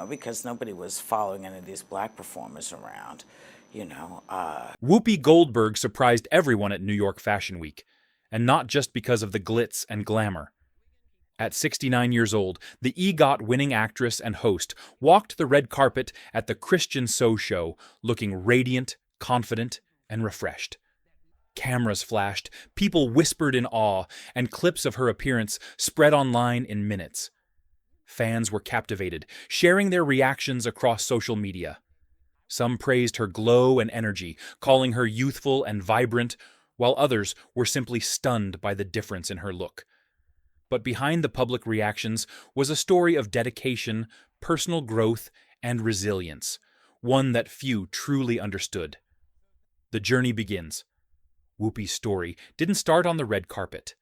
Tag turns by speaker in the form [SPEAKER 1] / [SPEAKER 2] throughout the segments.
[SPEAKER 1] because nobody was following any of these black performers around, you know.
[SPEAKER 2] Whoopi Goldberg surprised everyone at New York Fashion Week, and not just because of the glitz and glamour. At 69 years old, the EGOT-winning actress and host walked the red carpet at the Christian So show looking radiant, confident, and refreshed. Cameras flashed, people whispered in awe, and clips of her appearance spread online in minutes. Fans were captivated, sharing their reactions across social media. Some praised her glow and energy, calling her youthful and vibrant, while others were simply stunned by the difference in her look. But behind the public reactions was a story of dedication, personal growth, and resilience, one that few truly understood. The journey begins. Whoopi's story didn't start on the red carpet.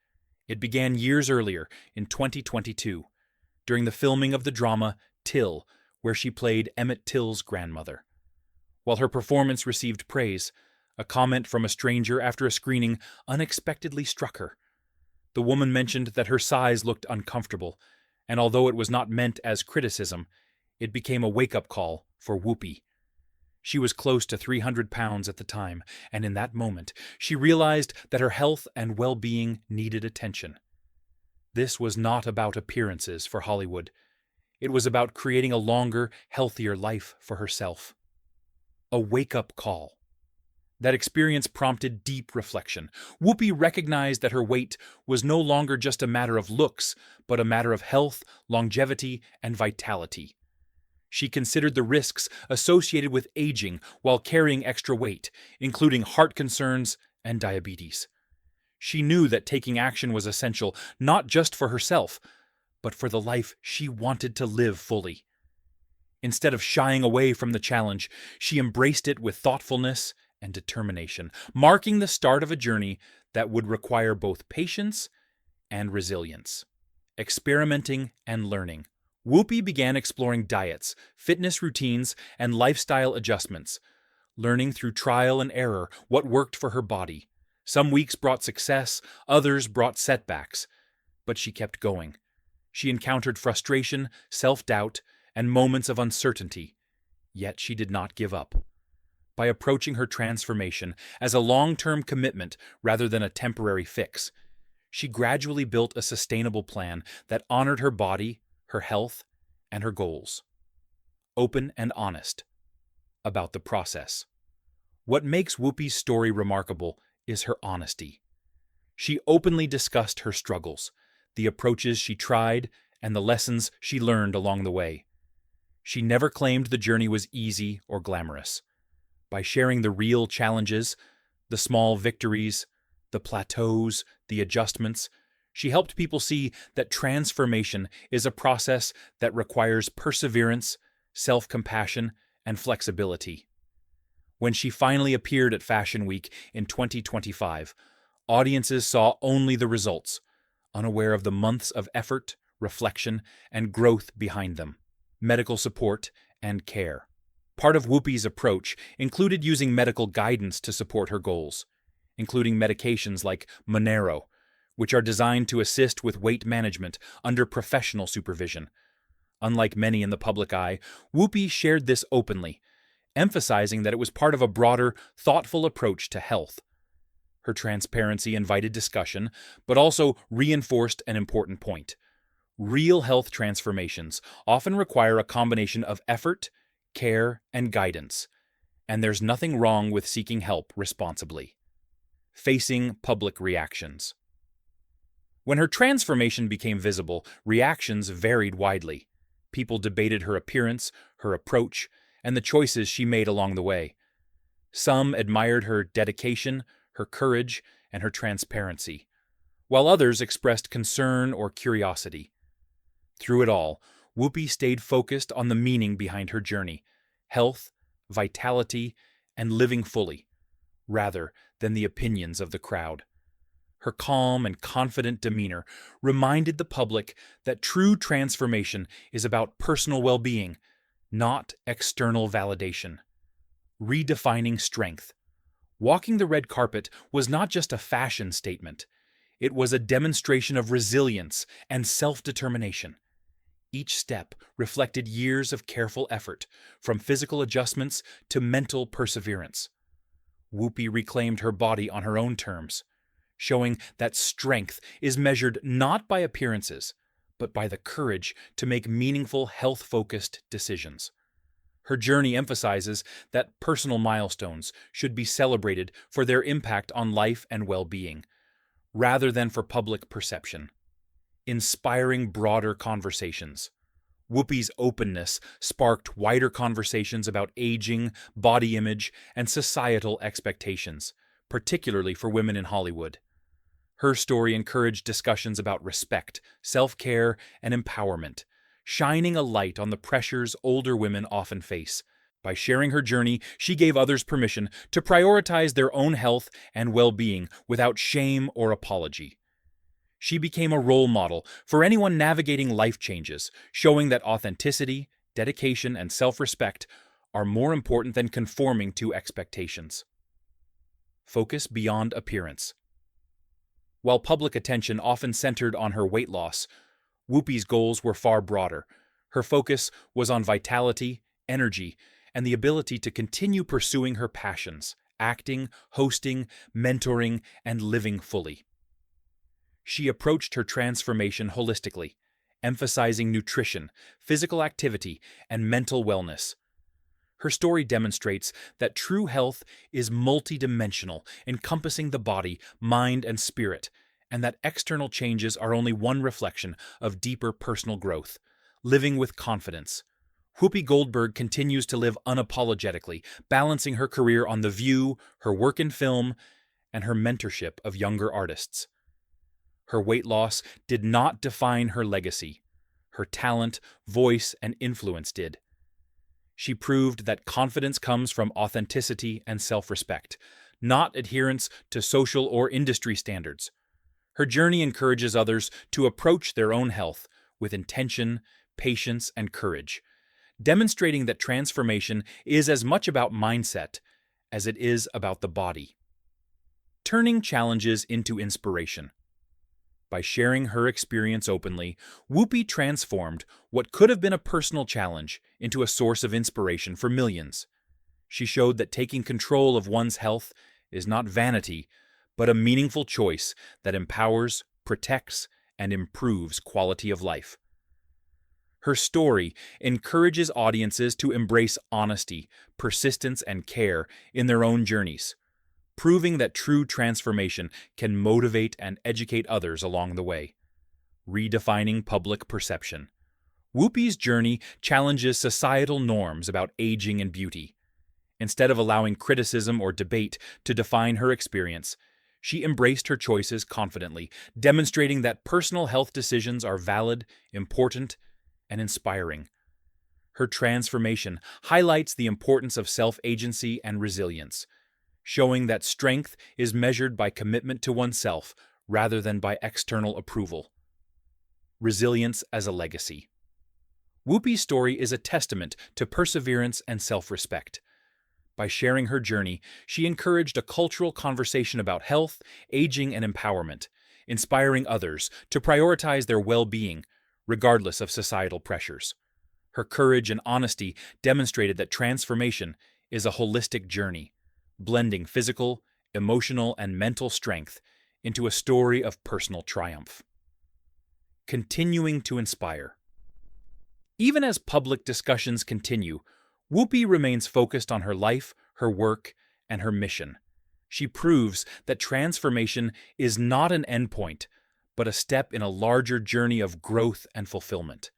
[SPEAKER 2] It began years earlier, in 2022, during the filming of the drama Till, where she played Emmett Till's grandmother. While her performance received praise, a comment from a stranger after a screening unexpectedly struck her. The woman mentioned that her size looked uncomfortable, and although it was not meant as criticism, it became a wake-up call for Whoopi. She was close to 300 pounds at the time, and in that moment, she realized that her health and well-being needed attention. This was not about appearances for Hollywood. It was about creating a longer, healthier life for herself. A wake-up call. That experience prompted deep reflection. Whoopi recognized that her weight was no longer just a matter of looks, but a matter of health, longevity, and vitality. She considered the risks associated with aging while carrying extra weight, including heart concerns and diabetes. She knew that taking action was essential not just for herself, but for the life she wanted to live fully. Instead of shying away from the challenge, she embraced it with thoughtfulness and determination, marking the start of a journey that would require both patience and resilience. Experimenting and learning. Whoopi began exploring diets, fitness routines, and lifestyle adjustments, learning through trial and error what worked for her body. Some weeks brought success, others brought setbacks, but she kept going. She encountered frustration, self-doubt, and moments of uncertainty, yet she did not give up. By approaching her transformation as a long-term commitment rather than a temporary fix, she gradually built a sustainable plan that honored her body, her health, and her goals. Open and honest about the process. What makes Whoopi's story remarkable is her honesty. She openly discussed her struggles, the approaches she tried, and the lessons she learned along the way. She never claimed the journey was easy or glamorous. By sharing the real challenges, the small victories, the plateaus, the adjustments, she helped people see that transformation is a process that requires perseverance, self-compassion, and flexibility. When she finally appeared at Fashion Week in 2025, audiences saw only the results, unaware of the months of effort, reflection, and growth behind them, medical support, and care. Part of Whoopi's approach included using medical guidance to support her goals, including medications like Monero, which are designed to assist with weight management under professional supervision. Unlike many in the public eye, Whoopi shared this openly, emphasizing that it was part of a broader, thoughtful approach to health. Her transparency invited discussion, but also reinforced an important point. Real health transformations often require a combination of effort, care, and guidance, and there's nothing wrong with seeking help responsibly. Facing public reactions. When her transformation became visible, reactions varied widely. People debated her appearance, her approach, and the choices she made along the way. Some admired her dedication, her courage, and her transparency, while others expressed concern or curiosity. Through it all, Whoopi stayed focused on the meaning behind her journey: health, vitality, and living fully, rather than the opinions of the crowd. Her calm and confident demeanor reminded the public that true transformation is about personal well-being, not external validation. Redefining strength. Walking the red carpet was not just a fashion statement. It was a demonstration of resilience and self-determination. Each step reflected years of careful effort, from physical adjustments to mental perseverance. Whoopi reclaimed her body on her own terms, showing that strength is measured not by appearances, but by the courage to make meaningful, health-focused decisions. Her journey emphasizes that personal milestones should be celebrated for their impact on life and well-being, rather than for public perception. Inspiring broader conversations. Whoopi's openness sparked wider conversations about aging, body image, and societal expectations, particularly for women in Hollywood. Her story encouraged discussions about respect, self-care, and empowerment, shining a light on the pressures older women often face. By sharing her journey, she gave others permission to prioritize their own health and well-being without shame or apology. She became a role model for anyone navigating life changes, showing that authenticity, dedication, and self-respect are more important than conforming to expectations. Focus beyond appearance. While public attention often centered on her weight loss, Whoopi's goals were far broader. Her focus was on vitality, energy, and the ability to continue pursuing her passions: acting, hosting, mentoring, and living fully. She approached her transformation holistically, emphasizing nutrition, physical activity, and mental wellness. Her story demonstrates that true health is multidimensional, encompassing the body, mind, and spirit, and that external changes are only one reflection of deeper personal growth. Living with confidence. Whoopi Goldberg continues to live unapologetically, balancing her career on The View, her work in film, and her mentorship of younger artists. Her weight loss did not define her legacy. Her talent, voice, and influence did. She proved that confidence comes from authenticity and self-respect, not adherence to social or industry standards. Her journey encourages others to approach their own health with intention, patience, and courage, demonstrating that transformation is as much about mindset as it is about the body. Turning challenges into inspiration. By sharing her experience openly, Whoopi transformed what could have been a personal challenge into a source of inspiration for millions. She showed that taking control of one's health is not vanity, but a meaningful choice that empowers, protects, and improves quality of life. Her story encourages audiences to embrace honesty, persistence, and care in their own journeys, proving that true transformation can motivate and educate others along the way. Redefining public perception. Whoopi's journey challenges societal norms about aging and beauty. Instead of allowing criticism or debate to define her experience, she embraced her choices confidently, demonstrating that personal health decisions are valid, important, and inspiring. Her transformation highlights the importance of self-agency and resilience, showing that strength is measured by commitment to oneself rather than by external approval. Resilience as a legacy. Whoopi's story is a testament to perseverance and self-respect. By sharing her journey, she encouraged a cultural conversation about health, aging, and empowerment, inspiring others to prioritize their well-being, regardless of societal pressures. Her courage and honesty demonstrated that transformation is a holistic journey, blending physical, emotional, and mental strength into a story of personal triumph. Continuing to inspire. Even as public discussions continue, Whoopi remains focused on her life, her work, and her mission. She proves that transformation is not an endpoint, but a step in a larger journey of growth and fulfillment.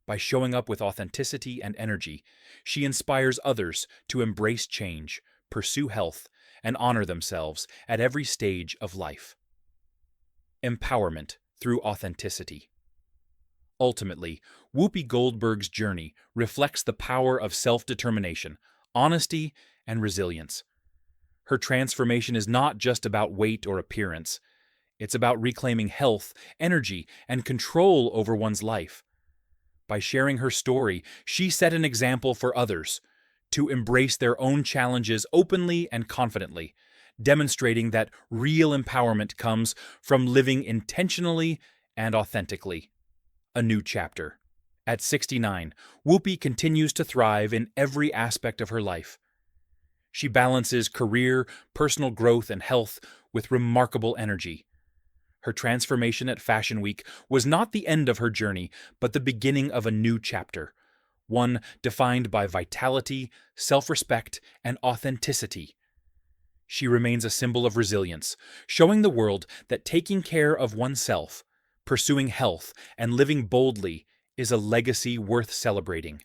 [SPEAKER 2] By showing up with authenticity and energy, she inspires others to embrace change, pursue health, and honor themselves at every stage of life. Empowerment through authenticity. Ultimately, Whoopi Goldberg's journey reflects the power of self-determination, honesty, and resilience. Her transformation is not just about weight or appearance. It's about reclaiming health, energy, and control over one's life. By sharing her story, she set an example for others to embrace their own challenges openly and confidently, demonstrating that real empowerment comes from living intentionally and authentically. A new chapter. At 69, Whoopi continues to thrive in every aspect of her life. She balances career, personal growth, and health with remarkable energy. Her transformation at Fashion Week was not the end of her journey, but the beginning of a new chapter, one defined by vitality, self-respect, and authenticity. She remains a symbol of resilience, showing the world that taking care of oneself, pursuing health, and living boldly is a legacy worth celebrating.